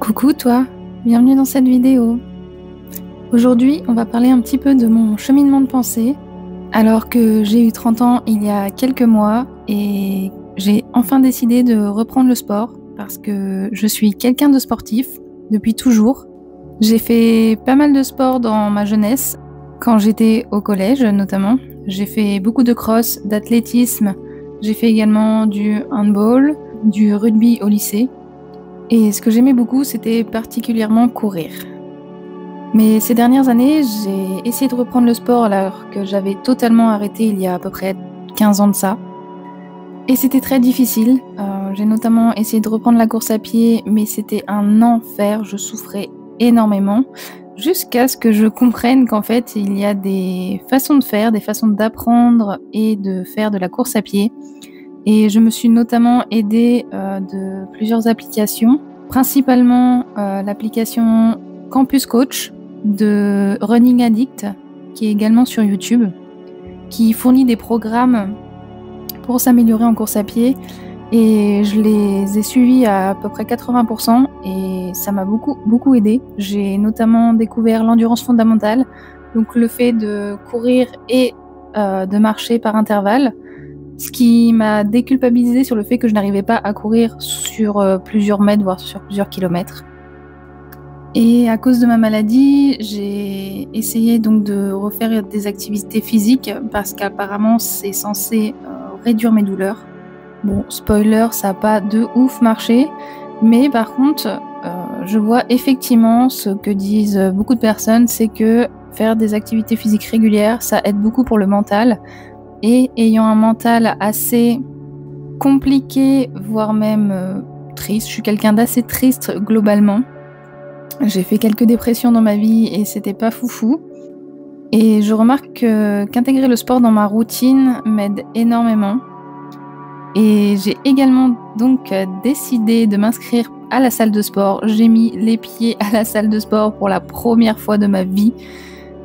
Coucou toi, bienvenue dans cette vidéo. Aujourd'hui, on va parler un petit peu de mon cheminement de pensée, alors que j'ai eu 30 ans il y a quelques mois et j'ai enfin décidé de reprendre le sport parce que je suis quelqu'un de sportif depuis toujours. J'ai fait pas mal de sport dans ma jeunesse, quand j'étais au collège notamment. J'ai fait beaucoup de cross, d'athlétisme, j'ai fait également du handball, du rugby au lycée. Et ce que j'aimais beaucoup, c'était particulièrement courir. Mais ces dernières années, j'ai essayé de reprendre le sport alors que j'avais totalement arrêté il y a à peu près 15 ans de ça. Et c'était très difficile. J'ai notamment essayé de reprendre la course à pied, mais c'était un enfer, je souffrais énormément. Jusqu'à ce que je comprenne qu'en fait, il y a des façons de faire, des façons d'apprendre et de faire de la course à pied. Et je me suis notamment aidée de plusieurs applications, principalement l'application Campus Coach de Running Addict, qui est également sur YouTube, qui fournit des programmes pour s'améliorer en course à pied. Et je les ai suivis à peu près 80% et ça m'a beaucoup aidé. J'ai notamment découvert l'endurance fondamentale, donc le fait de courir et de marcher par intervalles. Ce qui m'a déculpabilisée sur le fait que je n'arrivais pas à courir sur plusieurs mètres, voire sur plusieurs kilomètres. Et à cause de ma maladie, j'ai essayé donc de refaire des activités physiques parce qu'apparemment c'est censé réduire mes douleurs. Bon, spoiler, ça n'a pas de ouf marché, mais par contre, je vois effectivement ce que disent beaucoup de personnes, c'est que faire des activités physiques régulières, ça aide beaucoup pour le mental. Et ayant un mental assez compliqué, voire même triste, je suis quelqu'un d'assez triste globalement. J'ai fait quelques dépressions dans ma vie et c'était pas foufou. Et je remarque qu'intégrer le sport dans ma routine m'aide énormément. Et j'ai également donc décidé de m'inscrire à la salle de sport. J'ai mis les pieds à la salle de sport pour la première fois de ma vie.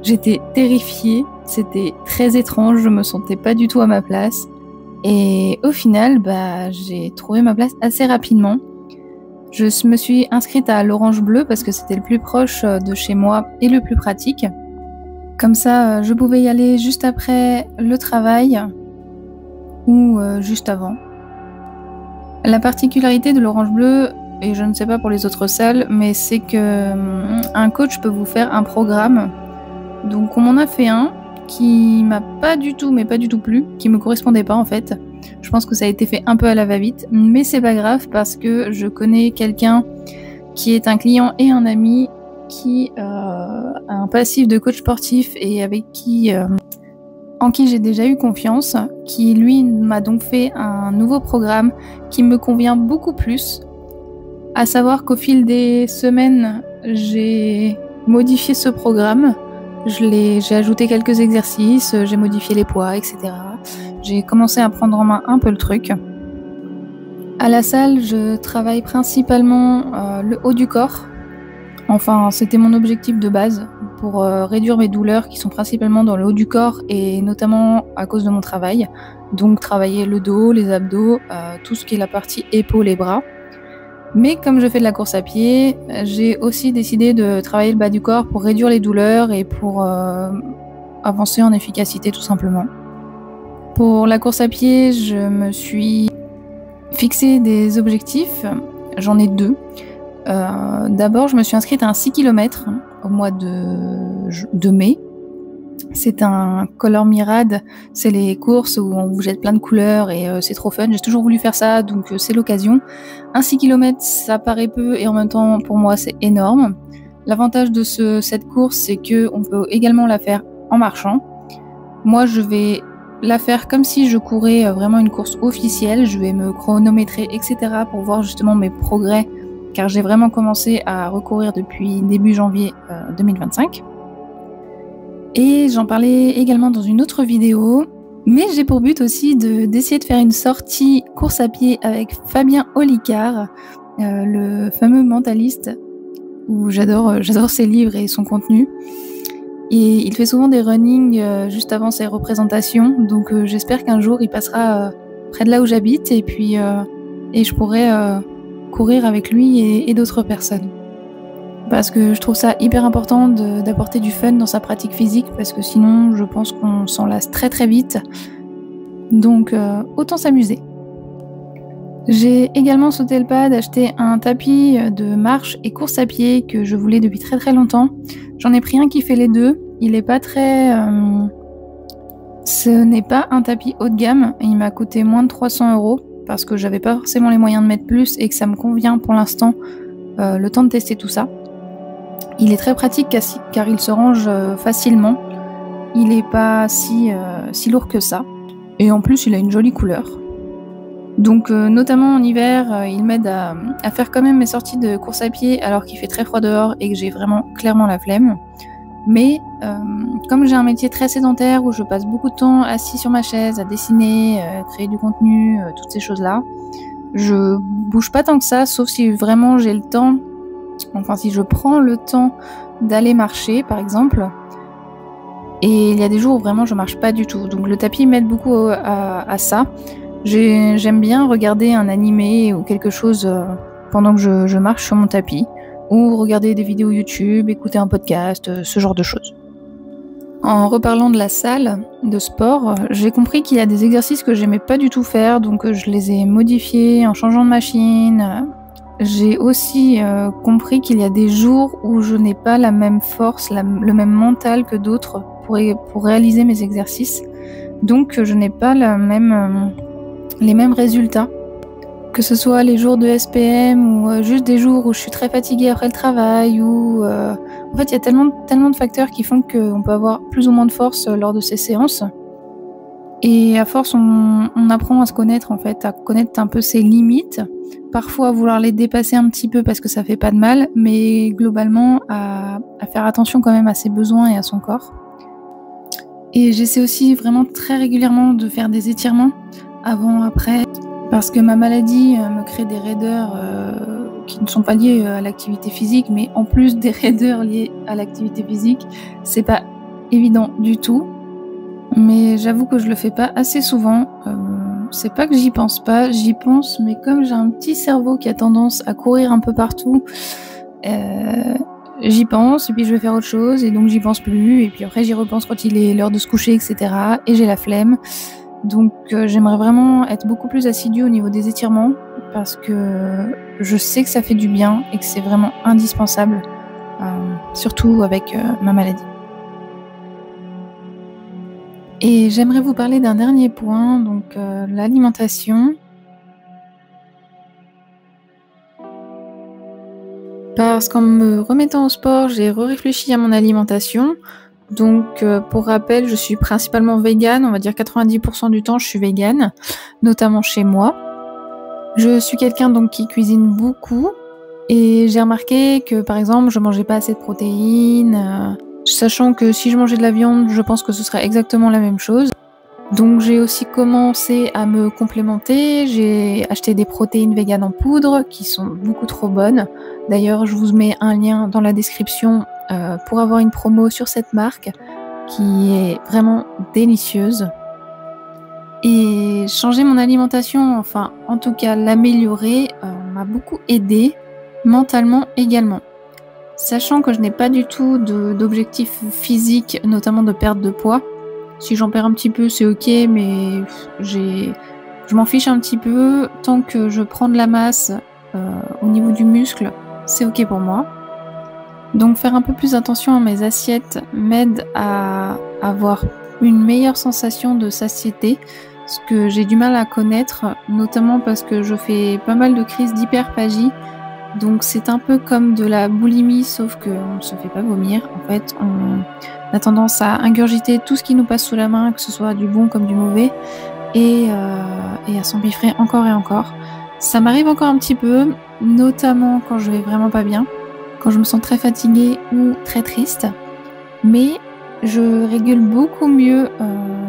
J'étais terrifiée, c'était très étrange, je me sentais pas du tout à ma place. Et au final, j'ai trouvé ma place assez rapidement. Je me suis inscrite à l'Orange Bleu parce que c'était le plus proche de chez moi et le plus pratique. Comme ça, je pouvais y aller juste après le travail ou juste avant. La particularité de l'Orange Bleu, et je ne sais pas pour les autres salles, mais c'est que un coach peut vous faire un programme. Donc on m'en a fait un qui m'a pas du tout plu, qui me correspondait pas en fait. Je pense que ça a été fait un peu à la va-vite, mais c'est pas grave parce que je connais quelqu'un qui est un client et un ami qui a un passif de coach sportif et en qui j'ai déjà eu confiance, qui lui m'a donc fait un nouveau programme qui me convient beaucoup plus. À savoir qu'au fil des semaines, j'ai modifié ce programme. J'ai ajouté quelques exercices, j'ai modifié les poids, etc. J'ai commencé à prendre en main un peu le truc. À la salle, je travaille principalement le haut du corps. Enfin, c'était mon objectif de base pour réduire mes douleurs qui sont principalement dans le haut du corps et notamment à cause de mon travail. Donc travailler le dos, les abdos, tout ce qui est la partie épaules et bras. Mais comme je fais de la course à pied, j'ai aussi décidé de travailler le bas du corps pour réduire les douleurs et pour avancer en efficacité tout simplement. Pour la course à pied, je me suis fixé des objectifs, j'en ai deux. D'abord, je me suis inscrite à un 6 km au mois de mai. C'est un Color Mirade, c'est les courses où on vous jette plein de couleurs et c'est trop fun. J'ai toujours voulu faire ça, donc c'est l'occasion. Un 6 km, ça paraît peu et en même temps, pour moi, c'est énorme. L'avantage de cette course, c'est qu'on peut également la faire en marchant. Moi, je vais la faire comme si je courais vraiment une course officielle. Je vais me chronométrer, etc. pour voir justement mes progrès, car j'ai vraiment commencé à recourir depuis début janvier 2025. Et j'en parlais également dans une autre vidéo, mais j'ai pour but aussi d'essayer de faire une sortie course à pied avec Fabien Olicard, le fameux mentaliste, où j'adore ses livres et son contenu. Et il fait souvent des runnings juste avant ses représentations, donc j'espère qu'un jour il passera près de là où j'habite et je pourrai courir avec lui et d'autres personnes. parce que je trouve ça hyper important d'apporter du fun dans sa pratique physique, parce que sinon je pense qu'on s'en lasse très très vite. Donc autant s'amuser. J'ai également sauté le pas d'acheter un tapis de marche et course à pied que je voulais depuis très très longtemps. J'en ai pris un qui fait les deux. Il est pas très... Ce n'est pas un tapis haut de gamme. Il m'a coûté moins de 300 € parce que j'avais pas forcément les moyens de mettre plus et que ça me convient pour l'instant le temps de tester tout ça. Il est très pratique car il se range facilement. Il est pas si lourd que ça. Et en plus, il a une jolie couleur. Donc notamment en hiver, il m'aide à faire quand même mes sorties de course à pied alors qu'il fait très froid dehors et que j'ai vraiment clairement la flemme. Mais comme j'ai un métier très sédentaire où je passe beaucoup de temps assis sur ma chaise à dessiner, créer du contenu, toutes ces choses-là, je bouge pas tant que ça, sauf si vraiment j'ai le temps, enfin si je prends le temps d'aller marcher par exemple. Et il y a des jours où vraiment je marche pas du tout. Donc le tapis m'aide beaucoup à ça. J'aime bien regarder un animé ou quelque chose pendant que je marche sur mon tapis, ou regarder des vidéos YouTube, écouter un podcast, ce genre de choses. En reparlant de la salle de sport, j'ai compris qu'il y a des exercices que j'aimais pas du tout faire, donc je les ai modifiés en changeant de machine. J'ai aussi compris qu'il y a des jours où je n'ai pas la même force, le même mental que d'autres pour réaliser mes exercices, donc je n'ai pas les mêmes résultats, que ce soit les jours de SPM ou juste des jours où je suis très fatiguée après le travail, ou en fait il y a tellement de facteurs qui font qu'on peut avoir plus ou moins de force lors de ces séances. Et à force on apprend à se connaître en fait, à connaître un peu ses limites, parfois à vouloir les dépasser un petit peu parce que ça fait pas de mal, mais globalement à faire attention quand même à ses besoins et à son corps. Et j'essaie aussi vraiment très régulièrement de faire des étirements avant, après, parce que ma maladie me crée des raideurs qui ne sont pas liées à l'activité physique, mais en plus des raideurs liées à l'activité physique, c'est pas évident du tout. Mais j'avoue que je le fais pas assez souvent. C'est pas que j'y pense pas, j'y pense, mais comme j'ai un petit cerveau qui a tendance à courir un peu partout, j'y pense et puis je vais faire autre chose et donc j'y pense plus, et puis après j'y repense quand il est l'heure de se coucher, etc. Et j'ai la flemme. Donc j'aimerais vraiment être beaucoup plus assidue au niveau des étirements, parce que je sais que ça fait du bien et que c'est vraiment indispensable, surtout avec ma maladie. Et j'aimerais vous parler d'un dernier point, donc l'alimentation. Parce qu'en me remettant au sport, j'ai réfléchi à mon alimentation. Donc pour rappel, je suis principalement végane, on va dire 90% du temps je suis végane, notamment chez moi. Je suis quelqu'un donc qui cuisine beaucoup, et j'ai remarqué que par exemple je mangeais pas assez de protéines, sachant que si je mangeais de la viande, je pense que ce serait exactement la même chose. Donc j'ai aussi commencé à me complémenter, j'ai acheté des protéines véganes en poudre qui sont beaucoup trop bonnes. D'ailleurs je vous mets un lien dans la description pour avoir une promo sur cette marque qui est vraiment délicieuse. Et changer mon alimentation, enfin en tout cas l'améliorer, m'a beaucoup aidée mentalement également. Sachant que je n'ai pas du tout d'objectif physique, notamment de perte de poids. Si j'en perds un petit peu, c'est ok, mais je m'en fiche un petit peu. Tant que je prends de la masse au niveau du muscle, c'est ok pour moi. Donc faire un peu plus attention à mes assiettes m'aide à avoir une meilleure sensation de satiété, ce que j'ai du mal à connaître, notamment parce que je fais pas mal de crises d'hyperphagie. Donc c'est un peu comme de la boulimie, sauf qu'on ne se fait pas vomir. En fait, on a tendance à ingurgiter tout ce qui nous passe sous la main, que ce soit du bon comme du mauvais, et à s'empiffrer encore et encore. Ça m'arrive encore un petit peu, notamment quand je vais vraiment pas bien, quand je me sens très fatiguée ou très triste. Mais je régule beaucoup mieux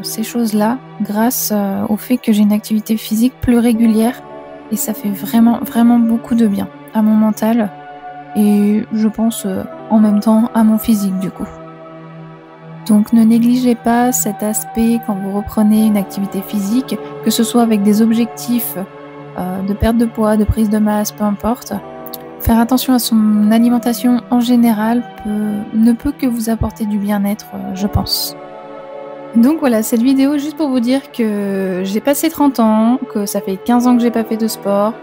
ces choses-là grâce au fait que j'ai une activité physique plus régulière, et ça fait vraiment, vraiment beaucoup de bien à mon mental, et je pense en même temps à mon physique du coup. Donc ne négligez pas cet aspect quand vous reprenez une activité physique, que ce soit avec des objectifs de perte de poids, de prise de masse, peu importe. faire attention à son alimentation en général ne peut que vous apporter du bien-être, je pense. Donc voilà, cette vidéo juste pour vous dire que j'ai passé 30 ans, que ça fait 15 ans que j'ai pas fait de sport,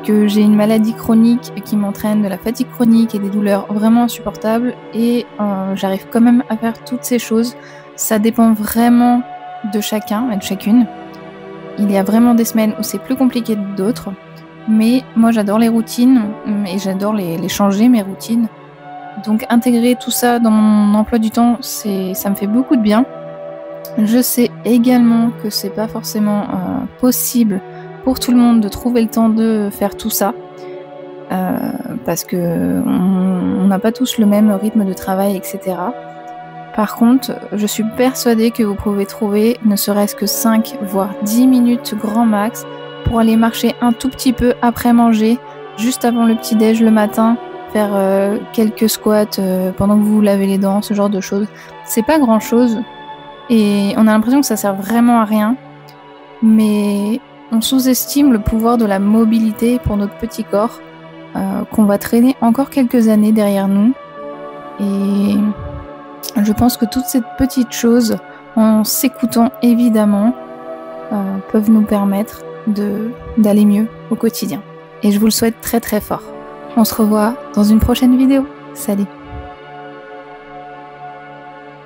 que j'ai une maladie chronique qui m'entraîne de la fatigue chronique et des douleurs vraiment insupportables et j'arrive quand même à faire toutes ces choses. Ça dépend vraiment de chacun et de chacune. Il y a vraiment des semaines où c'est plus compliqué que d'autres, mais moi j'adore les routines et j'adore les changer, mes routines. Donc intégrer tout ça dans mon emploi du temps, ça me fait beaucoup de bien. Je sais également que c'est pas forcément possible pour tout le monde de trouver le temps de faire tout ça, parce que on n'a pas tous le même rythme de travail, etc. Par contre, je suis persuadée que vous pouvez trouver ne serait-ce que 5 voire 10 minutes grand max pour aller marcher un tout petit peu après manger, juste avant le petit-déj le matin, faire quelques squats pendant que vous vous lavez les dents, ce genre de choses. C'est pas grand-chose. Et on a l'impression que ça sert vraiment à rien, mais on sous-estime le pouvoir de la mobilité pour notre petit corps, qu'on va traîner encore quelques années derrière nous. Et je pense que toutes ces petites choses, en s'écoutant évidemment, peuvent nous permettre d'aller mieux au quotidien. Et je vous le souhaite très très fort. On se revoit dans une prochaine vidéo. Salut!